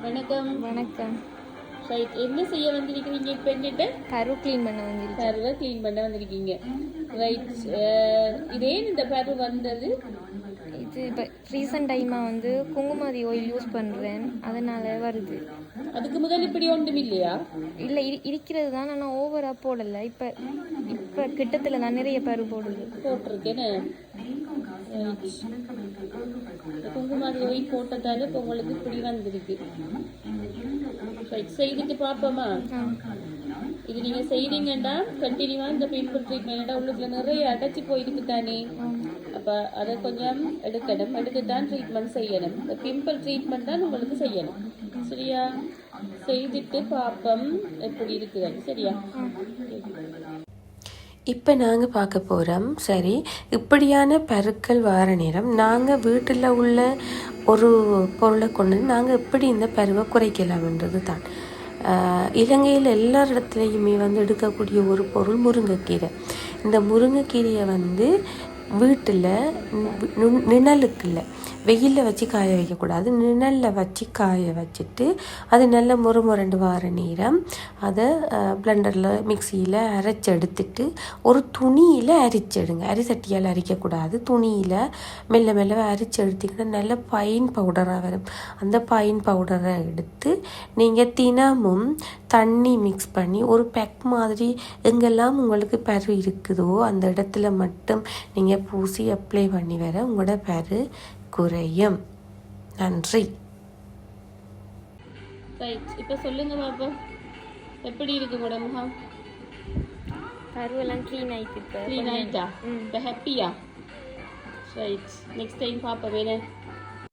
வணக்கம். வணக்கம். ரைட், என்ன செய்ய வந்திருக்கிறீங்க இப்போ? என்னட்டு பரு க்ளீன் பண்ண வந்திருக்கேன். பருவை க்ளீன் பண்ண வந்திருக்கீங்க. ரைட், இதே இந்த பரு வந்தது இது இப்போ ரீசெண்ட் டைமாக வந்து குங்குமாதி ஆயில் யூஸ் பண்ணுறேன், அதனால் வருது. அதுக்கு முதல் இப்படி ஒன்றும் இல்லையா? இல்லை, இருக்கிறது தான், ஆனால் ஓவராக போடலை. இப்போ இப்போ கிட்டத்தில் நான் நிறைய பரு போட்டிருக்கேன்னு. குங்குமாதி ஆயில் போட்டதால இப்போ உங்களுக்கு இப்படி வந்திருக்கு. ரைட், செய்துட்டு பார்ப்போமா? இது நீங்கள் செய்தீங்கன்னா கண்டினியூவாக இந்த பிம்பிள் ட்ரீட்மெண்ட் உள்ளுக்குள்ள நிறைய அடைச்சி போயிருக்கு தானே. அப்போ அதை கொஞ்சம் எடுக்கணும், எடுத்து தான் ட்ரீட்மெண்ட் செய்யணும். இந்த பிம்பிள் ட்ரீட்மெண்ட் தான் உங்களுக்கு செய்யணும். சரியா? செய்துட்டு பார்ப்போம் எப்படி இருக்குதுன்னு. சரியா? இப்போ நாங்கள் பார்க்க போகிறோம். சரி, இப்படியான பருக்கள் வர நேரம் நாங்கள் வீட்டில் உள்ள ஒரு பொருளை கொண்டு நாங்கள் எப்படி இந்த பருவை குறைக்கலாம்ன்றது தான். இலங்கையில் எல்லா இடத்துலையுமே வந்து எடுக்கக்கூடிய ஒரு பொருள் முருங்கைக்கீரை. இந்த முருங்கைக்கீரையை வந்து வீட்டில் நிழலுக்கு இல்லை, வெயிலில் வச்சு காய வைக்கக்கூடாது, நிழலில் வச்சு காய வச்சுட்டு அது நல்ல முறுமுரண்டு வார நேரம் அதை பிளெண்டரில் மிக்சியில் அரைச்சி எடுத்துட்டு ஒரு துணியில் அரிச்செடுங்க. அரிசட்டியால் அரிக்கக்கூடாது, துணியில் மெல்ல மெல்ல அரிச்சு எடுத்திங்கன்னா நல்ல பைன் பவுடராக வரும். அந்த பைன் பவுடரை எடுத்து நீங்கள் தினமும் தண்ணி மிக்ஸ் பண்ணி ஒரு பேக் மாதிரி எங்கெல்லாம் உங்களுக்கு பரு இருக்குதோ அந்த இடத்துல மட்டும் நீங்கள் பூசி அப்ளை பண்ணி வர உங்களோட பரு குறையும். நன்றி. இப்போ சொல்லுங்க பாப்பா, எப்படி இருக்கு உங்களோட முகம்? பருவெல்லாம் க்ளீன் ஆகிட்டு. க்ளீன் ஆகிட்டா? இப்போ ஹாப்பியா? ரைட், நெக்ஸ்ட் டைம் பாப்பா வேணும்.